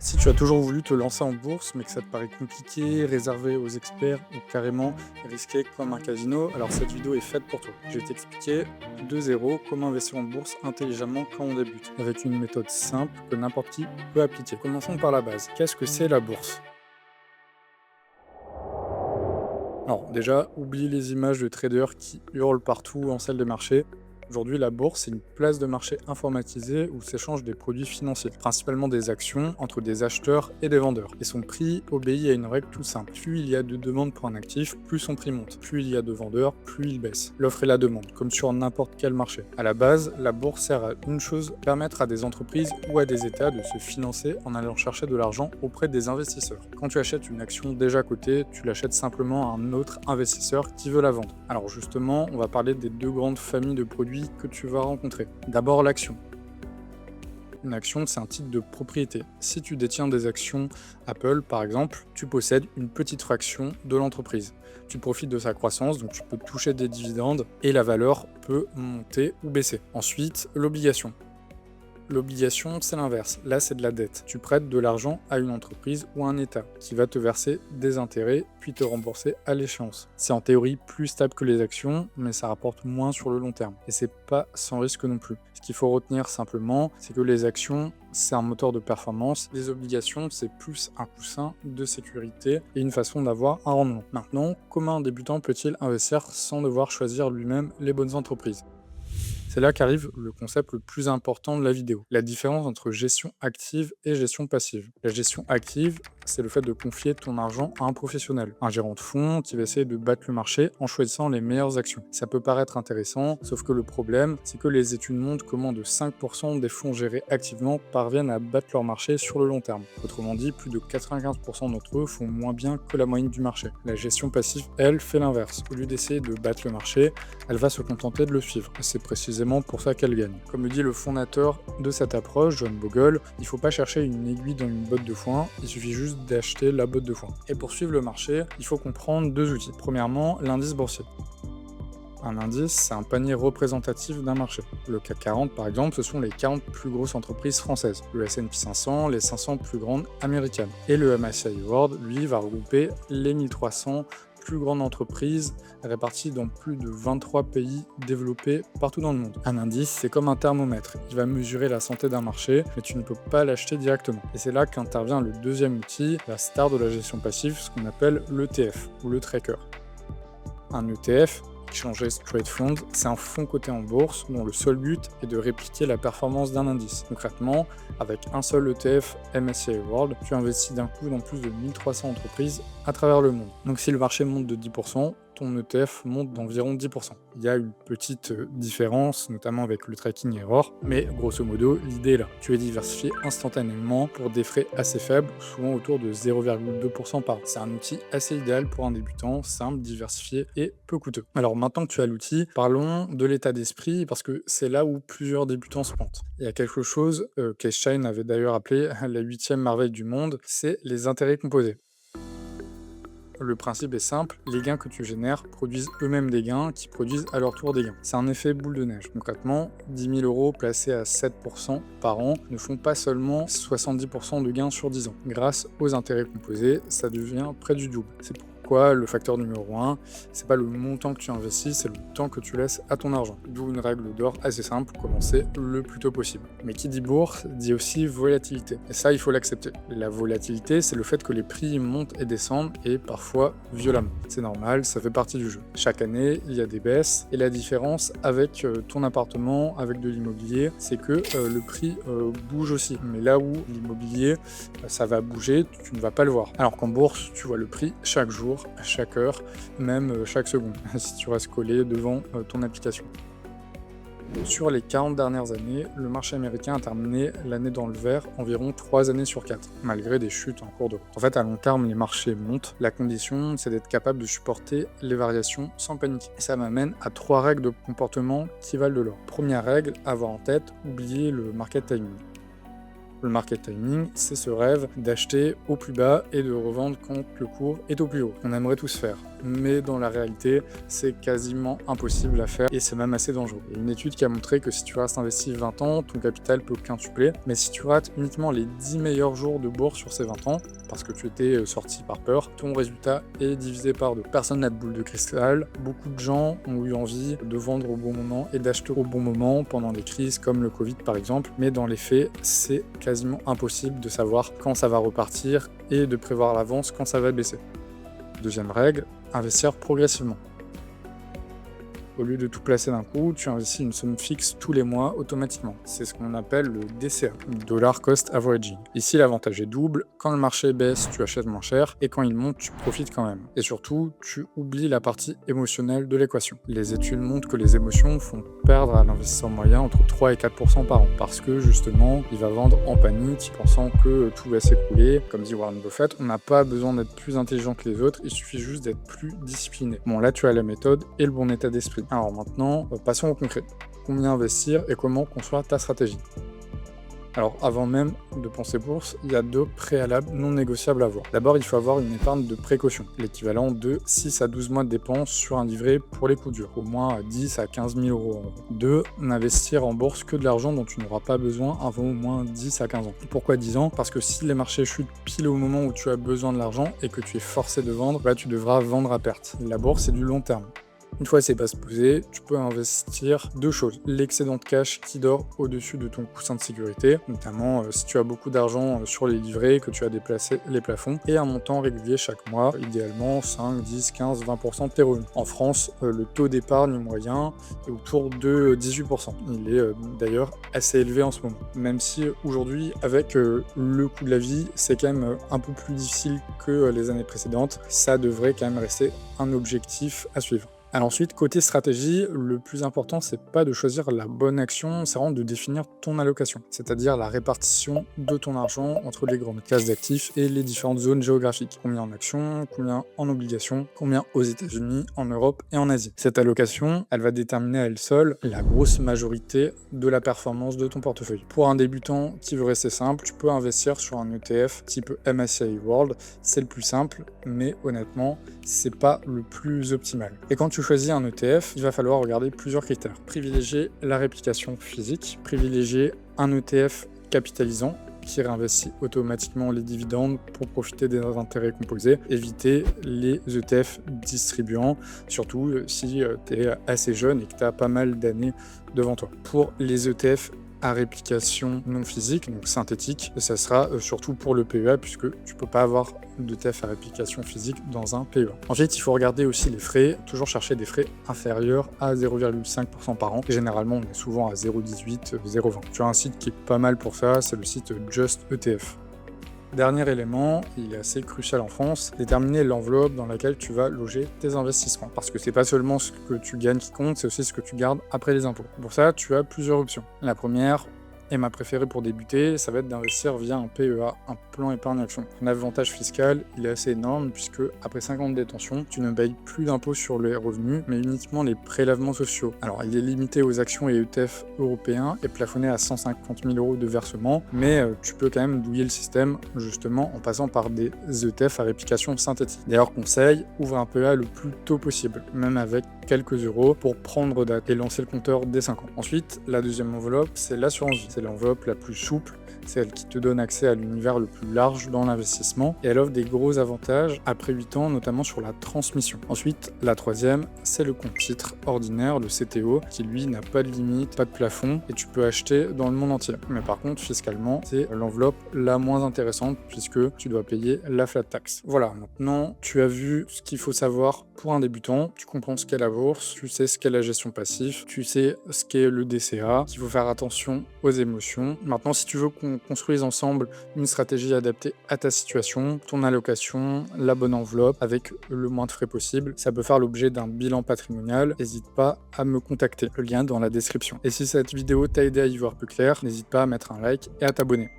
Si tu as toujours voulu te lancer en bourse, mais que ça te paraît compliqué, réservé aux experts ou carrément risqué comme un casino, alors cette vidéo est faite pour toi. Je vais t'expliquer de zéro comment investir en bourse intelligemment quand on débute, avec une méthode simple que n'importe qui peut appliquer. Commençons par la base. Qu'est-ce que c'est la bourse? Alors déjà, oublie les images de traders qui hurlent partout en salle de marché. Aujourd'hui, la bourse, c'est une place de marché informatisée où s'échangent des produits financiers, principalement des actions entre des acheteurs et des vendeurs. Et son prix obéit à une règle toute simple. Plus il y a de demandes pour un actif, plus son prix monte. Plus il y a de vendeurs, plus il baisse. L'offre et la demande, comme sur n'importe quel marché. À la base, la bourse sert à une chose, permettre à des entreprises ou à des États de se financer en allant chercher de l'argent auprès des investisseurs. Quand tu achètes une action déjà cotée, tu l'achètes simplement à un autre investisseur qui veut la vendre. Alors justement, on va parler des deux grandes familles de produits que tu vas rencontrer. D'abord l'action. Une action, c'est un titre de propriété. Si tu détiens des actions Apple, par exemple, tu possèdes une petite fraction de l'entreprise. Tu profites de sa croissance, donc tu peux toucher des dividendes et la valeur peut monter ou baisser. Ensuite, l'obligation. L'obligation, c'est l'inverse. Là, c'est de la dette. Tu prêtes de l'argent à une entreprise ou à un État qui va te verser des intérêts puis te rembourser à l'échéance. C'est en théorie plus stable que les actions, mais ça rapporte moins sur le long terme. Et c'est pas sans risque non plus. Ce qu'il faut retenir simplement, c'est que les actions, c'est un moteur de performance. Les obligations, c'est plus un coussin de sécurité et une façon d'avoir un rendement. Maintenant, comment un débutant peut-il investir sans devoir choisir lui-même les bonnes entreprises? C'est là qu'arrive le concept le plus important de la vidéo, la différence entre gestion active et gestion passive. La gestion active, c'est le fait de confier ton argent à un professionnel, un gérant de fonds qui va essayer de battre le marché en choisissant les meilleures actions. Ça peut paraître intéressant, sauf que le problème, c'est que les études montrent que moins de 5% des fonds gérés activement parviennent à battre leur marché sur le long terme. Autrement dit, plus de 95% d'entre eux font moins bien que la moyenne du marché. La gestion passive, elle, fait l'inverse. Au lieu d'essayer de battre le marché, elle va se contenter de le suivre. C'est précisément pour ça qu'elle gagne. Comme le dit le fondateur de cette approche, John Bogle, il ne faut pas chercher une aiguille dans une botte de foin, il suffit juste d'acheter la botte de foin. Et pour suivre le marché, il faut comprendre deux outils. Premièrement, l'indice boursier. Un indice, c'est un panier représentatif d'un marché. Le CAC 40, par exemple, ce sont les 40 plus grosses entreprises françaises. Le S&P 500, les 500 plus grandes américaines. Et le MSCI World, lui, va regrouper les 1300 plus grandes entreprises réparties dans plus de 23 pays développés partout dans le monde. Un indice, c'est comme un thermomètre. Il va mesurer la santé d'un marché, mais tu ne peux pas l'acheter directement. Et c'est là qu'intervient le deuxième outil, la star de la gestion passive, ce qu'on appelle l'ETF, ou le tracker. Un ETF, Exchange Trade Fund, c'est un fonds coté en bourse dont le seul but est de répliquer la performance d'un indice. Concrètement, avec un seul ETF MSCI World, tu investis d'un coup dans plus de 1300 entreprises à travers le monde. Donc si le marché monte de 10%, ton ETF monte d'environ 10%. Il y a une petite différence, notamment avec le tracking error, mais grosso modo, l'idée est là. Tu es diversifié instantanément pour des frais assez faibles, souvent autour de 0,2% par an. C'est un outil assez idéal pour un débutant, simple, diversifié et peu coûteux. Alors maintenant que tu as l'outil, parlons de l'état d'esprit, parce que c'est là où plusieurs débutants se plantent. Il y a quelque chose qu'Einstein avait d'ailleurs appelé la 8e merveille du monde, c'est les intérêts composés. Le principe est simple, les gains que tu génères produisent eux-mêmes des gains qui produisent à leur tour des gains. C'est un effet boule de neige. Concrètement, 10 000 euros placés à 7% par an ne font pas seulement 70% de gains sur 10 ans. Grâce aux intérêts composés, ça devient près du double. C'est pourquoi le facteur numéro 1, c'est pas le montant que tu investis, c'est le temps que tu laisses à ton argent. D'où une règle d'or assez simple, commencer le plus tôt possible. Mais qui dit bourse, dit aussi volatilité. Et ça, il faut l'accepter. La volatilité, c'est le fait que les prix montent et descendent, et parfois violemment. C'est normal, ça fait partie du jeu. Chaque année, il y a des baisses, et la différence avec ton appartement, avec de l'immobilier, c'est que le prix bouge aussi. Mais là où l'immobilier, ça va bouger, tu ne vas pas le voir. Alors qu'en bourse, tu vois le prix chaque jour, à chaque heure, même chaque seconde, si tu restes collé devant ton application. Sur les 40 dernières années, le marché américain a terminé l'année dans le vert environ 3 années sur 4, malgré des chutes en cours de route. En fait, à long terme, les marchés montent. La condition, c'est d'être capable de supporter les variations sans paniquer. Et ça m'amène à 3 règles de comportement qui valent de l'or. Première règle, avoir en tête, oublier le market timing. Le market timing, c'est ce rêve d'acheter au plus bas et de revendre quand le cours est au plus haut. On aimerait tous faire, mais dans la réalité, c'est quasiment impossible à faire et c'est même assez dangereux. Il y a une étude qui a montré que si tu restes investi 20 ans, ton capital peut quintupler, mais si tu rates uniquement les 10 meilleurs jours de bourse sur ces 20 ans, parce que tu étais sorti par peur, ton résultat est divisé par 2. Personne n'a de boule de cristal, beaucoup de gens ont eu envie de vendre au bon moment et d'acheter au bon moment pendant des crises comme le Covid par exemple, mais dans les faits, c'est quasiment impossible de savoir quand ça va repartir et de prévoir à l'avance quand ça va baisser. Deuxième règle, investir progressivement. Au lieu de tout placer d'un coup, tu investis une somme fixe tous les mois automatiquement. C'est ce qu'on appelle le DCA, Dollar Cost Averaging. Ici, l'avantage est double. Quand le marché baisse, tu achètes moins cher et quand il monte, tu profites quand même. Et surtout, tu oublies la partie émotionnelle de l'équation. Les études montrent que les émotions font perdre à l'investisseur moyen entre 3 et 4% par an parce que justement, il va vendre en panique, pensant que tout va s'écrouler. Comme dit Warren Buffett, on n'a pas besoin d'être plus intelligent que les autres, il suffit juste d'être plus discipliné. Bon, là, tu as la méthode et le bon état d'esprit. Alors maintenant, passons au concret. Combien investir et comment construire ta stratégie? Alors avant même de penser bourse, il y a 2 préalables non négociables à avoir. D'abord, il faut avoir une épargne de précaution, l'équivalent de 6 à 12 mois de dépenses sur un livret pour les coups durs, au moins 10 à 15 000 euros. 2, n'investir en bourse que de l'argent dont tu n'auras pas besoin avant au moins 10 à 15 ans. Pourquoi 10 ans? Parce que si les marchés chutent pile au moment où tu as besoin de l'argent et que tu es forcé de vendre, là tu devras vendre à perte. La bourse, c'est du long terme. Une fois ces bases posées, tu peux investir 2 choses. L'excédent de cash qui dort au-dessus de ton coussin de sécurité, notamment si tu as beaucoup d'argent sur les livrets, que tu as déplacé les plafonds, et un montant régulier chaque mois, idéalement 5, 10, 15, 20% de tes revenus. En France, le taux d'épargne moyen est autour de 18%. Il est d'ailleurs assez élevé en ce moment. Même si aujourd'hui, avec le coût de la vie, c'est quand même un peu plus difficile que les années précédentes, ça devrait quand même rester un objectif à suivre. Alors ensuite, côté stratégie, le plus important, c'est pas de choisir la bonne action, c'est vraiment de définir ton allocation, c'est-à-dire la répartition de ton argent entre les grandes classes d'actifs et les différentes zones géographiques. Combien en actions, combien en obligations, combien aux États-Unis, en Europe et en Asie. Cette allocation, elle va déterminer à elle seule la grosse majorité de la performance de ton portefeuille. Pour un débutant qui veut rester simple, tu peux investir sur un ETF type MSCI World, c'est le plus simple, mais honnêtement, c'est pas le plus optimal. Et quand tu choisis un ETF, il va falloir regarder plusieurs critères. Privilégier la réplication physique, privilégier un ETF capitalisant qui réinvestit automatiquement les dividendes pour profiter des intérêts composés, éviter les ETF distribuants, surtout si tu es assez jeune et que tu as pas mal d'années devant toi. Pour les ETF à réplication non physique, donc synthétique, et ça sera surtout pour le PEA puisque tu peux pas avoir d'ETF à réplication physique dans un PEA. Ensuite, il faut regarder aussi les frais, toujours chercher des frais inférieurs à 0,5% par an, et généralement on est souvent à 0,18, 0,20. Tu as un site qui est pas mal pour ça, c'est le site Just ETF. Dernier élément, il est assez crucial en France, déterminer l'enveloppe dans laquelle tu vas loger tes investissements. Parce que c'est pas seulement ce que tu gagnes qui compte, c'est aussi ce que tu gardes après les impôts. Pour ça, tu as plusieurs options. La première, et ma préférée pour débuter, ça va être d'investir via un PEA, un plan épargne action. Ton avantage fiscal, il est assez énorme puisque après 5 ans de détention, tu ne payes plus d'impôts sur les revenus, mais uniquement les prélèvements sociaux. Alors, il est limité aux actions et ETF européens et plafonné à 150 000 euros de versement, mais tu peux quand même douiller le système justement en passant par des ETF à réplication synthétique. D'ailleurs, conseil, ouvre un PEA le plus tôt possible, même avec quelques euros pour prendre date et lancer le compteur dès 5 ans. Ensuite, la deuxième enveloppe, c'est l'assurance vie. C'est l'enveloppe la plus souple, c'est elle qui te donne accès à l'univers le plus large dans l'investissement et elle offre des gros avantages après 8 ans, notamment sur la transmission. Ensuite, la troisième, c'est le compte titre ordinaire, le CTO, qui lui n'a pas de limite, pas de plafond et tu peux acheter dans le monde entier. Mais par contre, fiscalement, c'est l'enveloppe la moins intéressante puisque tu dois payer la flat tax. Voilà, maintenant, tu as vu ce qu'il faut savoir pour un débutant, tu comprends ce qu'est la bourse, tu sais ce qu'est la gestion passive, tu sais ce qu'est le DCA, qu'il faut faire attention aux émotions. Maintenant, si tu veux qu'on construise ensemble une stratégie adaptée à ta situation, ton allocation, la bonne enveloppe, avec le moins de frais possible, ça peut faire l'objet d'un bilan patrimonial. N'hésite pas à me contacter, le lien est dans la description. Et si cette vidéo t'a aidé à y voir plus clair, n'hésite pas à mettre un like et à t'abonner.